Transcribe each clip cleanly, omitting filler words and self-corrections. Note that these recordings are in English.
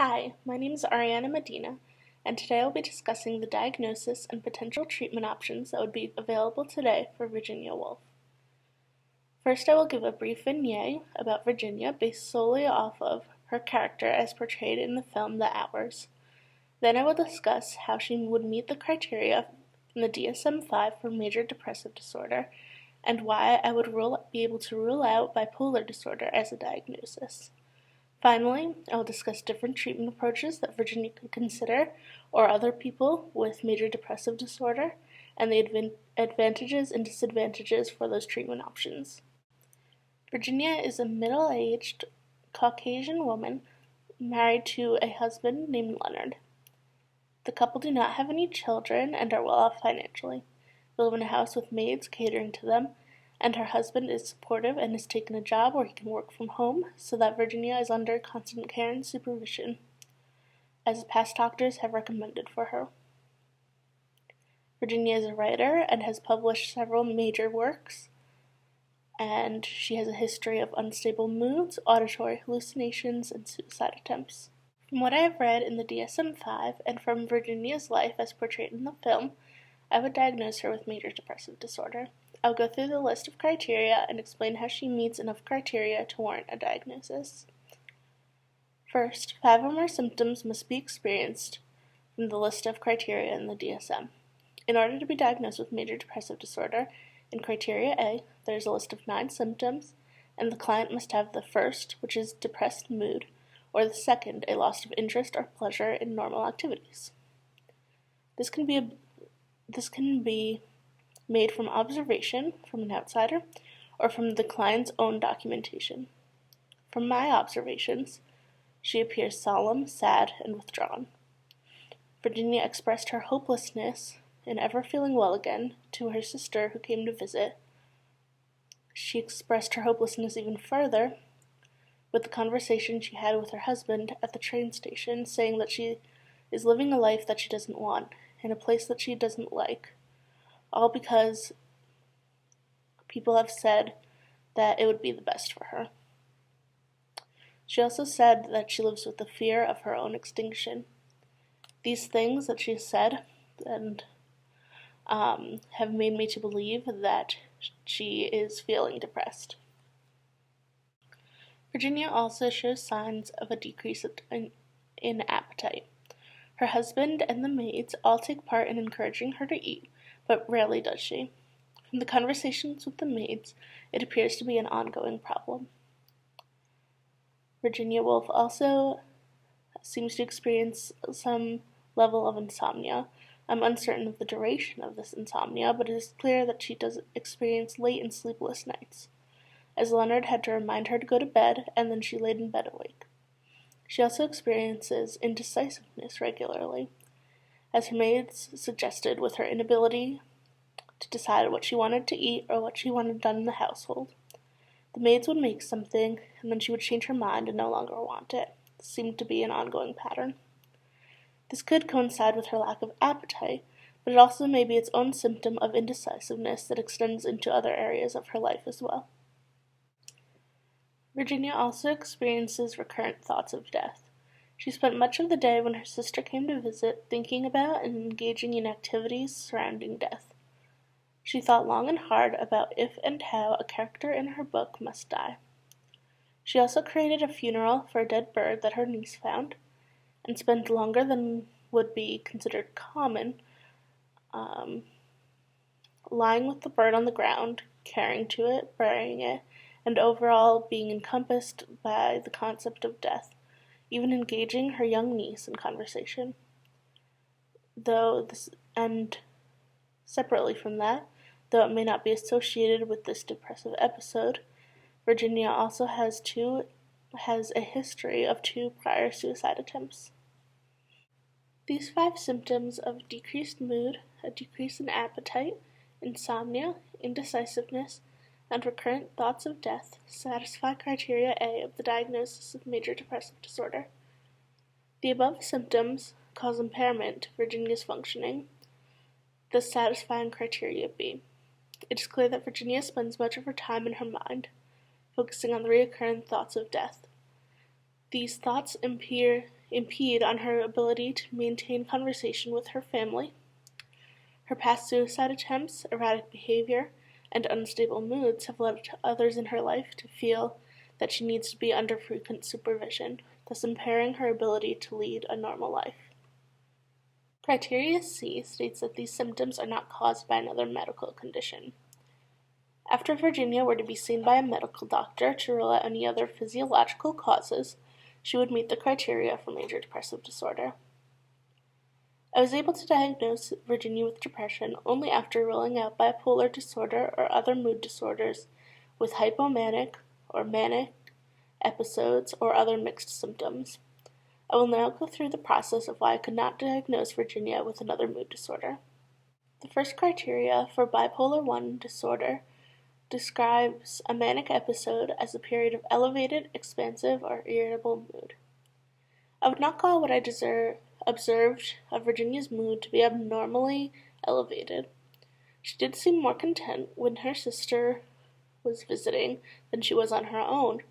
Hi, my name is Ariana Medina, and today I'll be discussing the diagnosis and potential treatment options that would be available today for Virginia Woolf. First, I will give a brief vignette about Virginia based solely off of her character as portrayed in the film The Hours. Then I will discuss how she would meet the criteria in the DSM-5 for major depressive disorder, and why I would be able to rule out bipolar disorder as a diagnosis. Finally, I will discuss different treatment approaches that Virginia could consider, or other people with major depressive disorder, and the advantages and disadvantages for those treatment options. Virginia is a middle-aged Caucasian woman married to a husband named Leonard. The couple do not have any children and are well off financially. They live in a house with maids catering to them, and her husband is supportive and has taken a job where he can work from home so that Virginia is under constant care and supervision, as past doctors have recommended for her. Virginia is a writer and has published several major works, and she has a history of unstable moods, auditory hallucinations, and suicide attempts. From what I have read in the DSM-5 and from Virginia's life as portrayed in the film, I would diagnose her with major depressive disorder. I'll go through the list of criteria and explain how she meets enough criteria to warrant a diagnosis. First, 5 or more symptoms must be experienced from the list of criteria in the DSM. In order to be diagnosed with major depressive disorder, in criteria A, there is a list of 9 symptoms, and the client must have the first, which is depressed mood, or the second, a loss of interest or pleasure in normal activities. This can be made from observation from an outsider or from the client's own documentation. From my observations, she appears solemn, sad, and withdrawn. Virginia expressed her hopelessness in ever feeling well again to her sister who came to visit. She expressed her hopelessness even further with the conversation she had with her husband at the train station, saying that she is living a life that she doesn't want, in a place that she doesn't like, all because people have said that it would be the best for her. She also said that she lives with the fear of her own extinction. These things that she said and have made me to believe that she is feeling depressed. Virginia also shows signs of a decrease in appetite. Her husband and the maids all take part in encouraging her to eat, but rarely does she. From the conversations with the maids, it appears to be an ongoing problem. Virginia Woolf also seems to experience some level of insomnia. I'm uncertain of the duration of this insomnia, but it is clear that she does experience late and sleepless nights, as Leonard had to remind her to go to bed, and then she laid in bed awake. She also experiences indecisiveness regularly, as her maids suggested, with her inability to decide what she wanted to eat or what she wanted done in the household. The maids would make something, and then she would change her mind and no longer want it. This seemed to be an ongoing pattern. This could coincide with her lack of appetite, but it also may be its own symptom of indecisiveness that extends into other areas of her life as well. Virginia also experiences recurrent thoughts of death. She spent much of the day when her sister came to visit thinking about and engaging in activities surrounding death. She thought long and hard about if and how a character in her book must die. She also created a funeral for a dead bird that her niece found, and spent longer than would be considered common, lying with the bird on the ground, caring to it, burying it, and overall being encompassed by the concept of death, even engaging her young niece in conversation. Separately from that, though it may not be associated with this depressive episode, Virginia also has a history of 2 prior suicide attempts. These 5 symptoms of decreased mood, a decrease in appetite, insomnia, indecisiveness, and recurrent thoughts of death satisfy criteria A of the diagnosis of major depressive disorder. The above symptoms cause impairment to Virginia's functioning, thus satisfying criteria B. It is clear that Virginia spends much of her time in her mind, focusing on the recurrent thoughts of death. These thoughts impede on her ability to maintain conversation with her family. Her past suicide attempts, erratic behavior, and unstable moods have led others in her life to feel that she needs to be under frequent supervision, thus impairing her ability to lead a normal life. Criteria C states that these symptoms are not caused by another medical condition. After Virginia were to be seen by a medical doctor to rule out any other physiological causes, she would meet the criteria for major depressive disorder. I was able to diagnose Virginia with depression only after ruling out bipolar disorder or other mood disorders with hypomanic or manic episodes or other mixed symptoms. I will now go through the process of why I could not diagnose Virginia with another mood disorder. The first criteria for bipolar I disorder describes a manic episode as a period of elevated, expansive, or irritable mood. I would not call what I observed of Virginia's mood to be abnormally elevated. She did seem more content when her sister was visiting than she was on her own,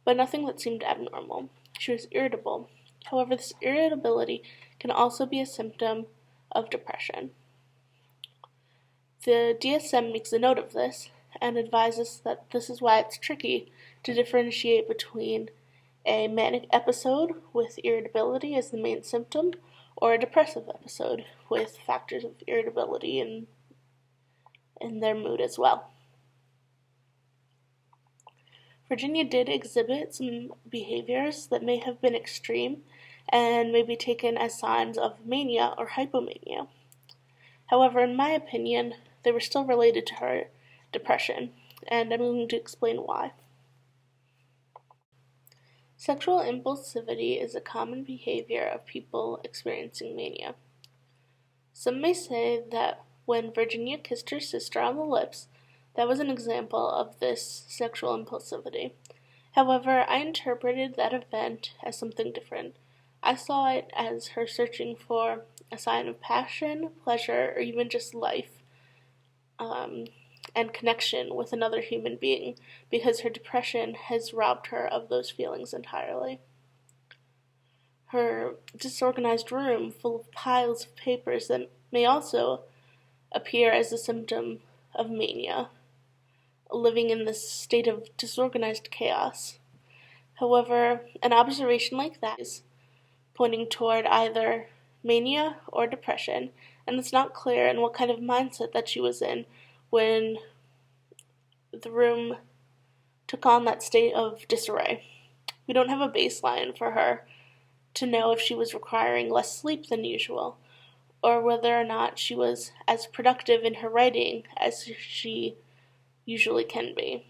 but nothing that seemed abnormal. She was irritable. However, this irritability can also be a symptom of depression. The DSM makes a note of this and advises that this is why it's tricky to differentiate between a manic episode with irritability as the main symptom or a depressive episode with factors of irritability in their mood as well. Virginia did exhibit some behaviors that may have been extreme and may be taken as signs of mania or hypomania. However, in my opinion, they were still related to her depression, and I'm going to explain why. Sexual impulsivity is a common behavior of people experiencing mania. Some may say that when Virginia kissed her sister on the lips, that was an example of this sexual impulsivity. However, I interpreted that event as something different. I saw it as her searching for a sign of passion, pleasure, or even just life, and connection with another human being, because her depression has robbed her of those feelings entirely. Her disorganized room full of piles of papers that may also appear as a symptom of mania, living in this state of disorganized chaos. However, an observation like that is pointing toward either mania or depression, and it's not clear in what kind of mindset that she was in when the room took on that state of disarray. We don't have a baseline for her to know if she was requiring less sleep than usual, or whether or not she was as productive in her writing as she usually can be.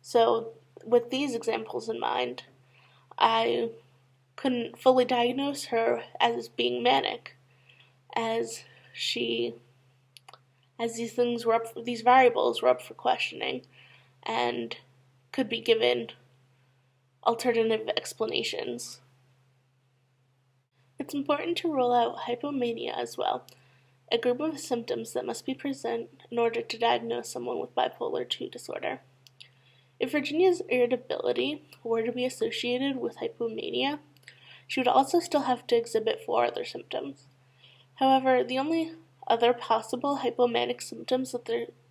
So, with these examples in mind, I couldn't fully diagnose her as being manic, as these variables were up for questioning and could be given alternative explanations. It's important to rule out hypomania as well, a group of symptoms that must be present in order to diagnose someone with bipolar II disorder. If Virginia's irritability were to be associated with hypomania, she would also still have to exhibit 4 other symptoms. However, the only other possible hypomanic symptoms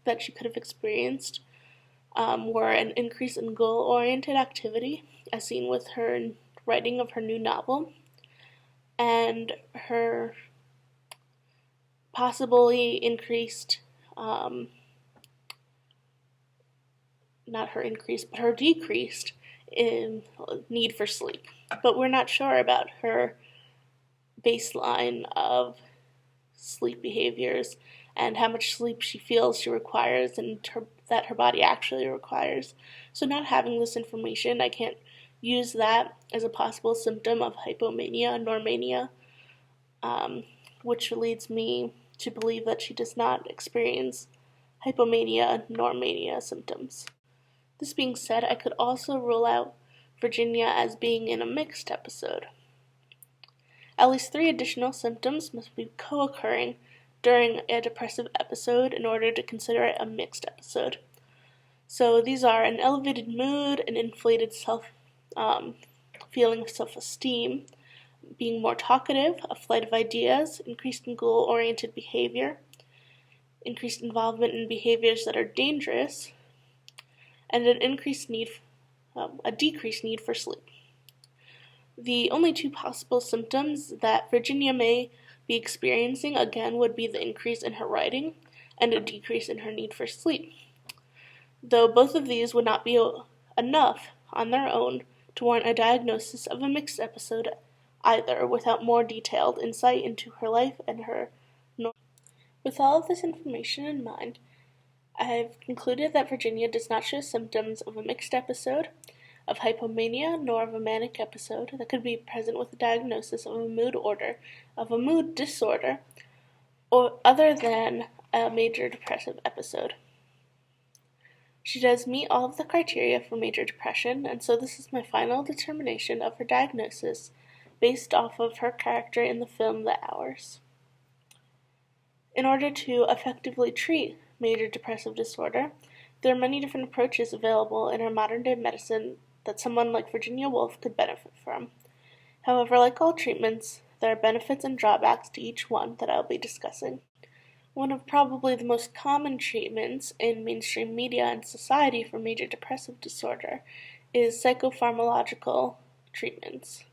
that she could have experienced were an increase in goal-oriented activity, as seen with her writing of her new novel, and her possibly increased, her decreased in need for sleep. But we're not sure about her baseline of sleep behaviors and how much sleep she feels she requires and that her body actually requires. So not having this information, I can't use that as a possible symptom of hypomania nor mania, which leads me to believe that she does not experience hypomania nor mania symptoms. This being said, I could also rule out Virginia as being in a mixed episode. At least 3 additional symptoms must be co-occurring during a depressive episode in order to consider it a mixed episode. So these are an elevated mood, an inflated feeling of self-esteem, being more talkative, a flight of ideas, increased in goal-oriented behavior, increased involvement in behaviors that are dangerous, and a decreased need for sleep. The only two possible symptoms that Virginia may be experiencing, again, would be the increase in her writing and a decrease in her need for sleep, though both of these would not be enough on their own to warrant a diagnosis of a mixed episode either, without more detailed insight into her life and her normal. With all of this information in mind, I have concluded that Virginia does not show symptoms of a mixed episode, of hypomania, nor of a manic episode that could be present with a diagnosis of a mood disorder, or other than a major depressive episode. She does meet all of the criteria for major depression, and so this is my final determination of her diagnosis based off of her character in the film The Hours. In order to effectively treat major depressive disorder, there are many different approaches available in our modern-day medicine that someone like Virginia Woolf could benefit from. However, like all treatments, there are benefits and drawbacks to each one that I'll be discussing. One of probably the most common treatments in mainstream media and society for major depressive disorder is psychopharmacological treatments.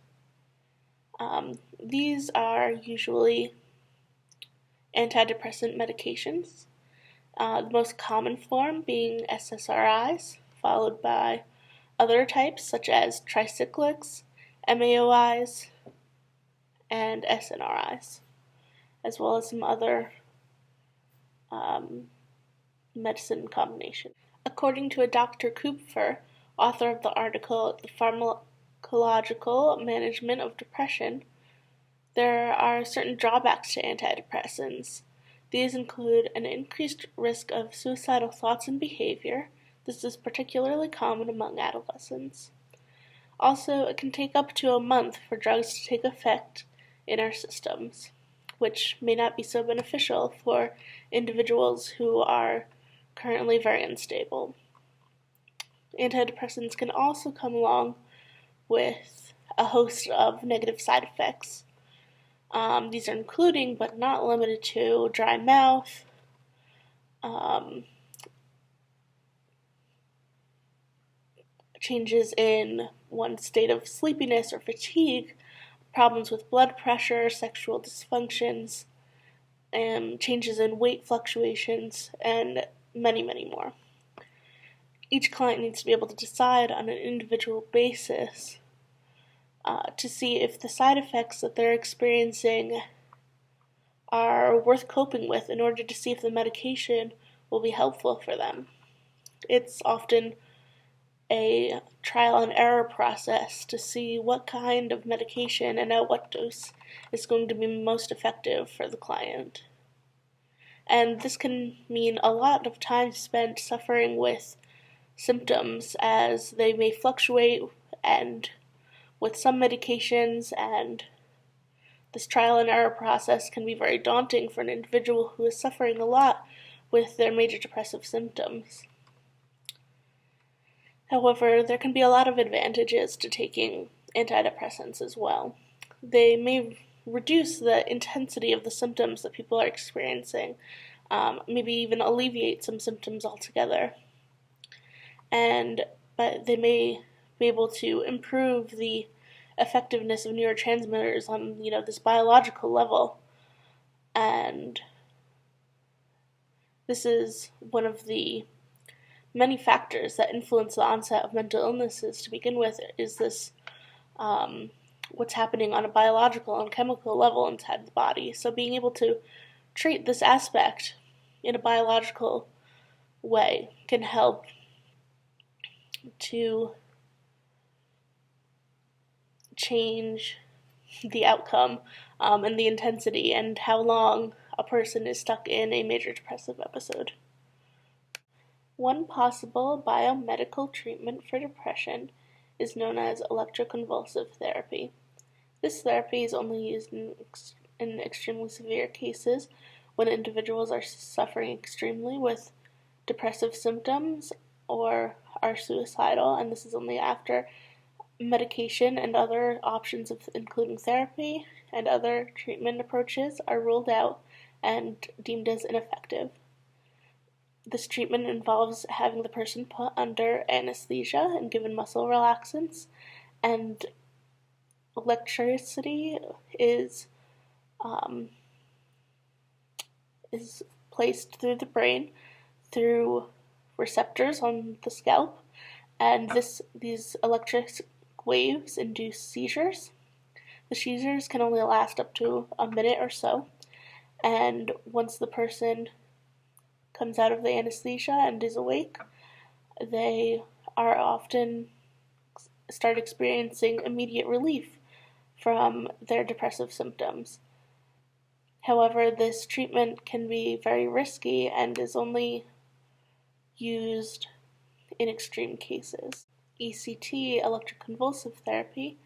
These are usually antidepressant medications, the most common form being SSRIs, followed by other types such as tricyclics, MAOIs, and SNRIs, as well as some other medicine combination. According to a Dr. Kupfer, author of the article The Pharmacological Management of Depression, there are certain drawbacks to antidepressants. These include an increased risk of suicidal thoughts and behavior. This is particularly common among adolescents. Also, it can take up to a month for drugs to take effect in our systems, which may not be so beneficial for individuals who are currently very unstable. Antidepressants can also come along with a host of negative side effects. These are including, but not limited to, dry mouth, changes in one's state of sleepiness or fatigue, problems with blood pressure, sexual dysfunctions, changes in weight fluctuations, and many, many more. Each client needs to be able to decide on an individual basis to see if the side effects that they're experiencing are worth coping with in order to see if the medication will be helpful for them. It's often a trial and error process to see what kind of medication and at what dose is going to be most effective for the client. And this can mean a lot of time spent suffering with symptoms as they may fluctuate and with some medications, and this trial and error process can be very daunting for an individual who is suffering a lot with their major depressive symptoms. However, there can be a lot of advantages to taking antidepressants as well. They may reduce the intensity of the symptoms that people are experiencing, maybe even alleviate some symptoms altogether. But they may be able to improve the effectiveness of neurotransmitters on, this biological level. And this is one of the many factors that influence the onset of mental illnesses to begin with, is this what's happening on a biological and chemical level inside the body. So being able to treat this aspect in a biological way can help to change the outcome and the intensity and how long a person is stuck in a major depressive episode. One possible biomedical treatment for depression is known as electroconvulsive therapy. This therapy is only used in extremely severe cases when individuals are suffering extremely with depressive symptoms or are suicidal, and this is only after Medication and other options, including therapy and other treatment approaches, are ruled out and deemed as ineffective. This treatment involves having the person put under anesthesia and given muscle relaxants, and electricity um, is placed through the brain through receptors on the scalp, and these electric waves induce seizures. The seizures can only last up to a minute or so, and once the person comes out of the anesthesia and is awake, they are often start experiencing immediate relief from their depressive symptoms. However, this treatment can be very risky and is only used in extreme cases. ECT, electroconvulsive therapy,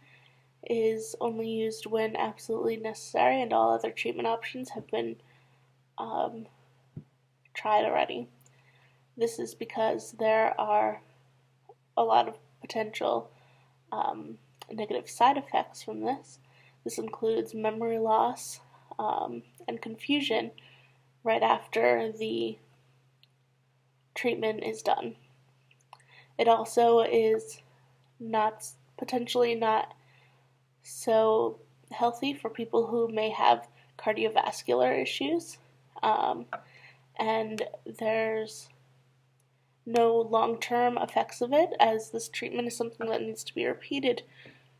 is only used when absolutely necessary, and all other treatment options have been tried already. This is because there are a lot of potential negative side effects from this. This includes memory loss and confusion right after the treatment is done. It also is potentially not so healthy for people who may have cardiovascular issues, and there's no long-term effects of it, as this treatment is something that needs to be repeated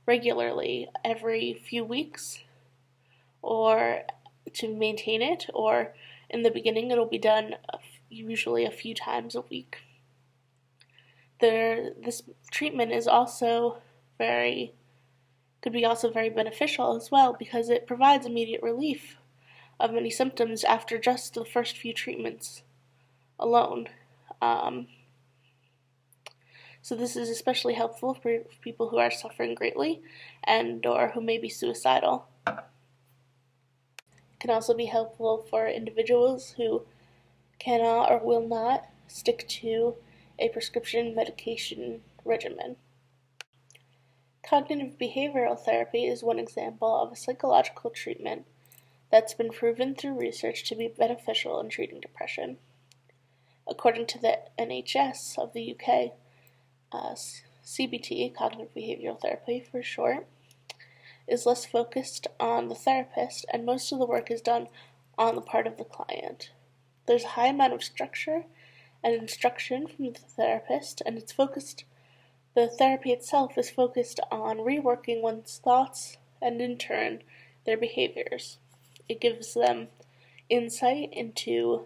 regularly every few weeks or to maintain it, or in the beginning it'll be done usually a few times a week. This treatment is could be also very beneficial as well, because it provides immediate relief of many symptoms after just the first few treatments alone. So this is especially helpful for people who are suffering greatly or who may be suicidal. It can also be helpful for individuals who cannot or will not stick to a prescription medication regimen. Cognitive behavioral therapy is one example of a psychological treatment that's been proven through research to be beneficial in treating depression. According to the NHS of the UK, CBT, cognitive behavioral therapy for short, is less focused on the therapist, and most of the work is done on the part of the client. There's a high amount of structure and instruction from the therapist, and the therapy itself is focused on reworking one's thoughts and, in turn, their behaviors. It gives them insight into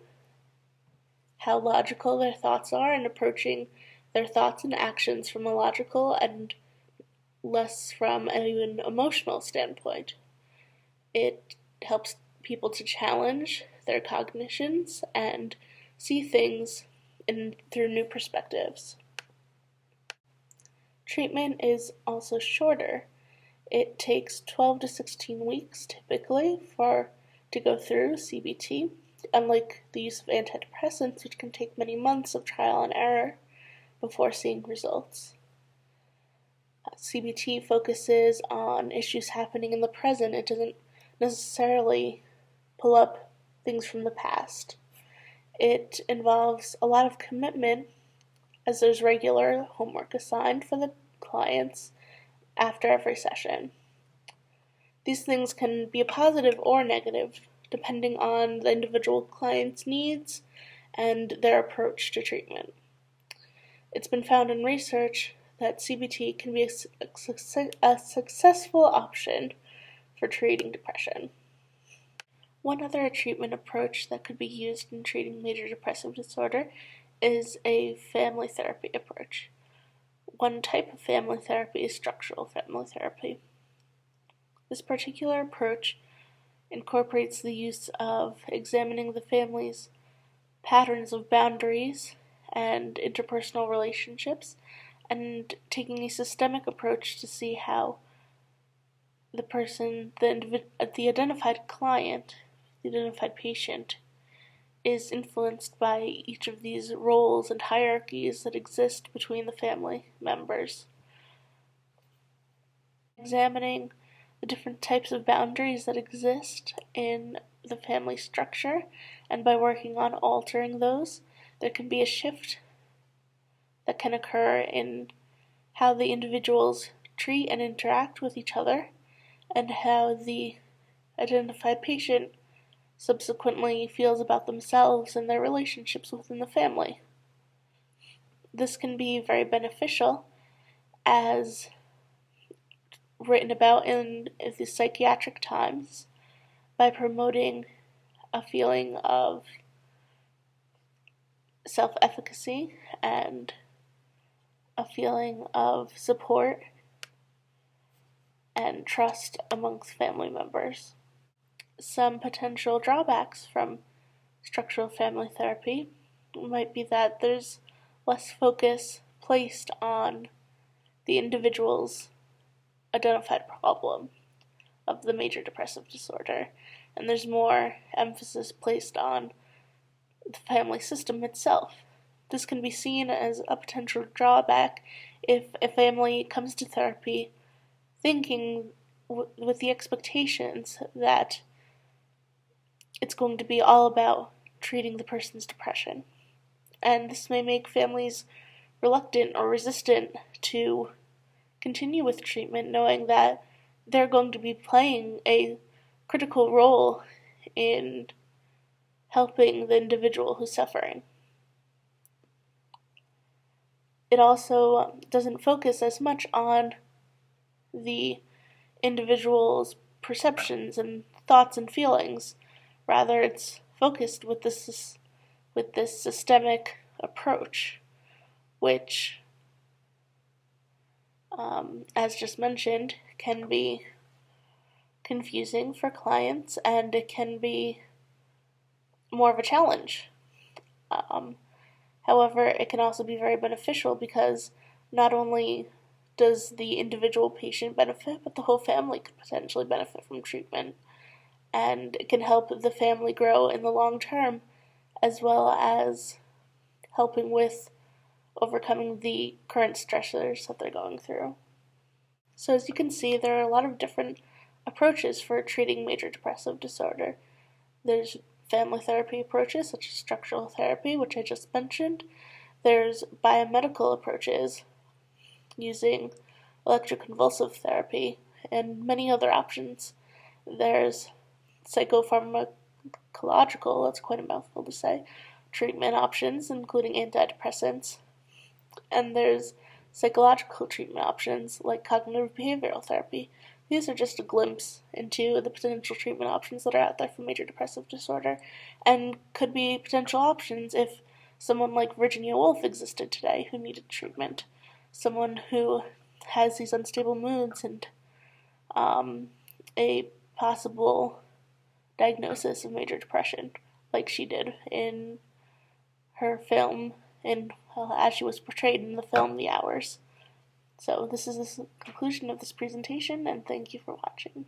how logical their thoughts are and approaching their thoughts and actions from a logical and less from an emotional standpoint. It helps people to challenge their cognitions and see things through new perspectives. Treatment is also shorter. It takes 12 to 16 weeks typically to go through CBT, unlike the use of antidepressants, which can take many months of trial and error before seeing results. CBT focuses on issues happening in the present. It doesn't necessarily pull up things from the past. It involves a lot of commitment, as there's regular homework assigned for the clients after every session. These things can be a positive or negative, depending on the individual client's needs and their approach to treatment. It's been found in research that CBT can be a successful option for treating depression. One other treatment approach that could be used in treating major depressive disorder is a family therapy approach. One type of family therapy is structural family therapy. This particular approach incorporates the use of examining the family's patterns of boundaries and interpersonal relationships, and taking a systemic approach to see how the identified client, the identified patient, is influenced by each of these roles and hierarchies that exist between the family members. examining the different types of boundaries that exist in the family structure, and by working on altering those, there can be a shift that can occur in how the individuals treat and interact with each other, and how the identified patient subsequently feels about themselves and their relationships within the family. This can be very beneficial, as written about in the Psychiatric Times, by promoting a feeling of self-efficacy and a feeling of support and trust amongst family members. Some potential drawbacks from structural family therapy might be that there's less focus placed on the individual's identified problem of the major depressive disorder, and there's more emphasis placed on the family system itself. This can be seen as a potential drawback if a family comes to therapy thinking with the expectations that it's going to be all about treating the person's depression. And this may make families reluctant or resistant to continue with treatment, knowing that they're going to be playing a critical role in helping the individual who's suffering. It also doesn't focus as much on the individual's perceptions and thoughts and feelings. Rather, it's focused with this systemic approach, which, as just mentioned, can be confusing for clients, and it can be more of a challenge. However, it can also be very beneficial, because not only does the individual patient benefit, but the whole family could potentially benefit from treatment, and it can help the family grow in the long term, as well as helping with overcoming the current stressors that they're going through. So as you can see, there are a lot of different approaches for treating major depressive disorder. There's family therapy approaches, such as structural therapy, which I just mentioned. There's biomedical approaches, using electroconvulsive therapy, and many other options. There's psychopharmacological, that's quite a mouthful to say, treatment options, including antidepressants. And there's psychological treatment options, like cognitive behavioral therapy. These are just a glimpse into the potential treatment options that are out there for major depressive disorder, and could be potential options if someone like Virginia Woolf existed today who needed treatment. Someone who has these unstable moods and a possible diagnosis of major depression, like she did in her film, as she was portrayed in the film The Hours. So this is the conclusion of this presentation, and thank you for watching.